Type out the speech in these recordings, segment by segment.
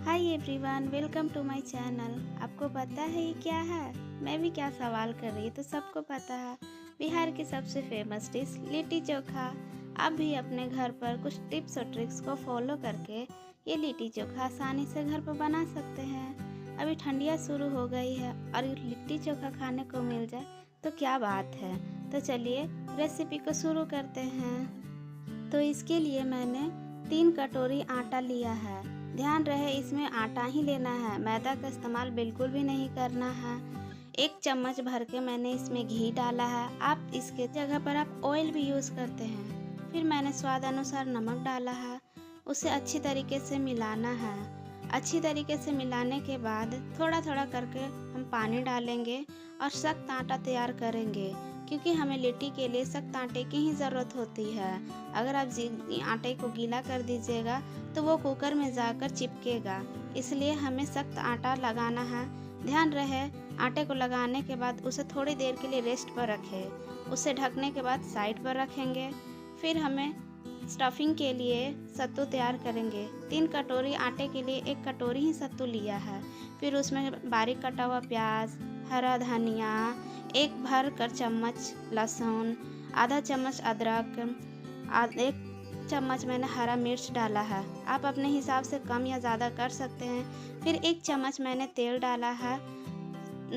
Hi everyone, welcome to my channel. आपको पता है ये क्या है? मैं भी क्या सवाल कर रही, तो सबको पता है। बिहार की सबसे फेमस डिश लिट्टी चोखा। आप भी अपने घर पर कुछ टिप्स और ट्रिक्स को फॉलो करके ये लिट्टी चोखा आसानी से घर पर बना सकते हैं। अभी ठंडियाँ शुरू हो गई है और ये लिट्टी चोखा खाने को मिल जाए तो क्या बात है। तो चलिए रेसिपी को शुरू करते हैं। तो इसके लिए मैंने 3 कटोरी आटा लिया है। ध्यान रहे इसमें आटा ही लेना है, मैदा का इस्तेमाल बिल्कुल भी नहीं करना है। 1 चम्मच भर के मैंने इसमें घी डाला है। आप इसके जगह पर आप ऑयल भी यूज़ करते हैं। फिर मैंने स्वाद अनुसार नमक डाला है। उसे अच्छी तरीके से मिलाना है। अच्छी तरीके से मिलाने के बाद थोड़ा थोड़ा करके हम पानी डालेंगे और सख्त आटा तैयार करेंगे, क्योंकि हमें लिट्टी के लिए सख्त आटे की ही ज़रूरत होती है। अगर आप आटे को गीला कर दीजिएगा तो वो कुकर में जाकर चिपकेगा, इसलिए हमें सख्त आटा लगाना है। ध्यान रहे आटे को लगाने के बाद उसे थोड़ी देर के लिए रेस्ट पर रखें। उसे ढकने के बाद साइड पर रखेंगे। फिर हमें स्टफिंग के लिए सत्तू तैयार करेंगे। 3 कटोरी आटे के लिए 1 कटोरी ही सत्तू लिया है। फिर उसमें बारीक कटा हुआ प्याज, हरा धनिया, 1 भर कर चम्मच लहसुन, आधा चम्मच अदरक, 1 चम्मच मैंने हरा मिर्च डाला है। आप अपने हिसाब से कम या ज़्यादा कर सकते हैं। फिर 1 चम्मच मैंने तेल डाला है।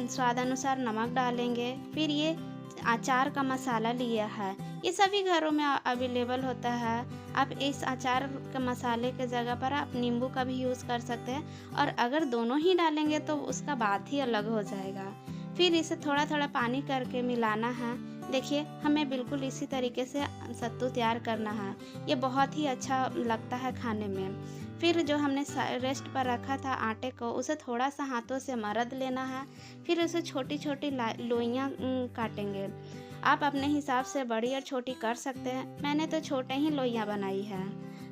स्वाद अनुसार नमक डालेंगे। फिर ये अचार का मसाला लिया है। ये सभी घरों में अवेलेबल होता है। आप इस अचार के मसाले के जगह पर आप नींबू का भी यूज़ कर सकते हैं, और अगर दोनों ही डालेंगे तो उसका बात ही अलग हो जाएगा। फिर इसे थोड़ा थोड़ा पानी करके मिलाना है। देखिए हमें बिल्कुल इसी तरीके से सत्तू तैयार करना है। ये बहुत ही अच्छा लगता है खाने में। फिर जो हमने रेस्ट पर रखा था आटे को, उसे थोड़ा सा हाथों से मरद लेना है। फिर उसे छोटी छोटी लोइयाँ काटेंगे। आप अपने हिसाब से बड़ी और छोटी कर सकते हैं। मैंने तो छोटे ही लोइयाँ बनाई है।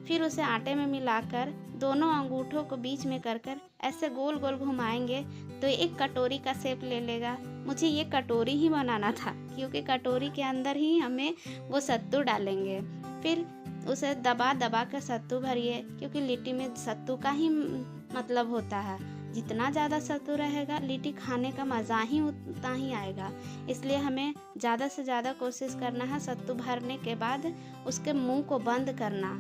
फिर उसे आटे में मिलाकर दोनों अंगूठों को बीच में कर ऐसे गोल गोल घुमाएंगे तो एक कटोरी का शेप ले लेगा। मुझे ये कटोरी ही बनाना था, क्योंकि कटोरी के अंदर ही हमें वो सत्तू डालेंगे। फिर उसे दबा दबा कर सत्तू भरिए, क्योंकि लिट्टी में सत्तू का ही मतलब होता है। जितना ज़्यादा सत्तू रहेगा लिट्टी खाने का मज़ा ही उतना ही आएगा। इसलिए हमें ज़्यादा से ज़्यादा कोशिश करना है सत्तू भरने के बाद उसके मुंह को बंद करना।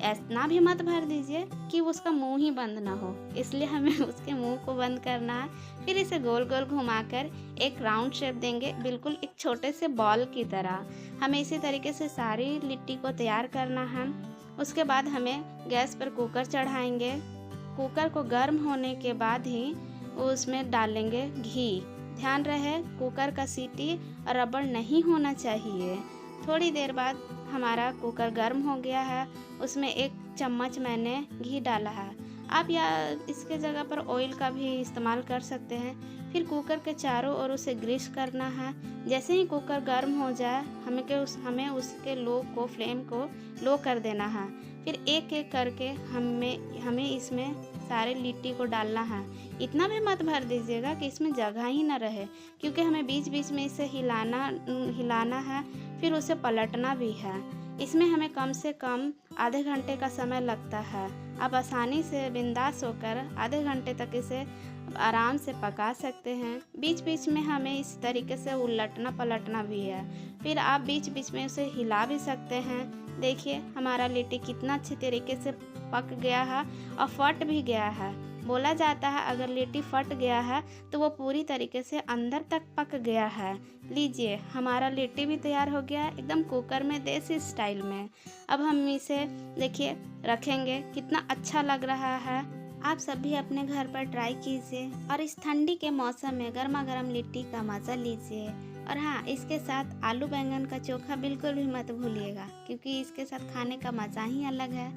इतना भी मत भर दीजिए कि उसका मुंह ही बंद ना हो, इसलिए हमें उसके मुंह को बंद करना है। फिर इसे गोल गोल घुमाकर एक राउंड शेप देंगे, बिल्कुल एक छोटे से बॉल की तरह। हमें इसी तरीके से सारी लिट्टी को तैयार करना है। उसके बाद हमें गैस पर कुकर चढ़ाएंगे। कुकर को गर्म होने के बाद ही उसमें डालेंगे घी। ध्यान रहे कुकर का सीटी रबड़ नहीं होना चाहिए। थोड़ी देर बाद हमारा कुकर गर्म हो गया है। उसमें 1 चम्मच मैंने घी डाला है। आप या इसके जगह पर ऑयल का भी इस्तेमाल कर सकते हैं। फिर कुकर के चारों ओर उसे ग्रीस करना है। जैसे ही कुकर गर्म हो जाए हमें उसके फ्लेम को लो कर देना है। फिर एक एक करके हमें इसमें सारे लिट्टी को डालना है। इतना भी मत भर दीजिएगा कि इसमें जगह ही ना रहे, क्योंकि हमें बीच बीच में इसे हिलाना है। फिर उसे पलटना भी है। इसमें हमें कम से कम आधे घंटे का समय लगता है। आप आसानी से बिंदास होकर आधे घंटे तक इसे आराम से पका सकते हैं। बीच बीच में हमें इस तरीके से उलटना पलटना भी है। फिर आप बीच बीच में उसे हिला भी सकते हैं। देखिए हमारा लिट्टी कितना अच्छी तरीके से पक गया है और फट भी गया है। बोला जाता है अगर लिट्टी फट गया है तो वो पूरी तरीके से अंदर तक पक गया है। लीजिए हमारा लिट्टी भी तैयार हो गया है, एकदम कुकर में देसी स्टाइल में। अब हम इसे देखिए रखेंगे, कितना अच्छा लग रहा है। आप सभी अपने घर पर ट्राई कीजिए और इस ठंडी के मौसम में गर्मा गर्म लिट्टी का मज़ा लीजिए। और हाँ, इसके साथ आलू बैंगन का चोखा बिल्कुल भी मत भूलिएगा, क्योंकि इसके साथ खाने का मज़ा ही अलग है।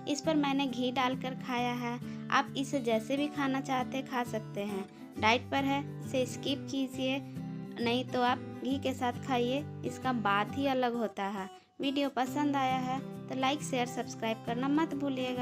इस पर मैंने घी डालकर खाया है। आप इसे जैसे भी खाना चाहते खा सकते हैं। डाइट पर है इसे स्किप कीजिए, नहीं तो आप घी के साथ खाइए, इसका बात ही अलग होता है। वीडियो पसंद आया है तो लाइक शेयर सब्सक्राइब करना मत भूलिएगा।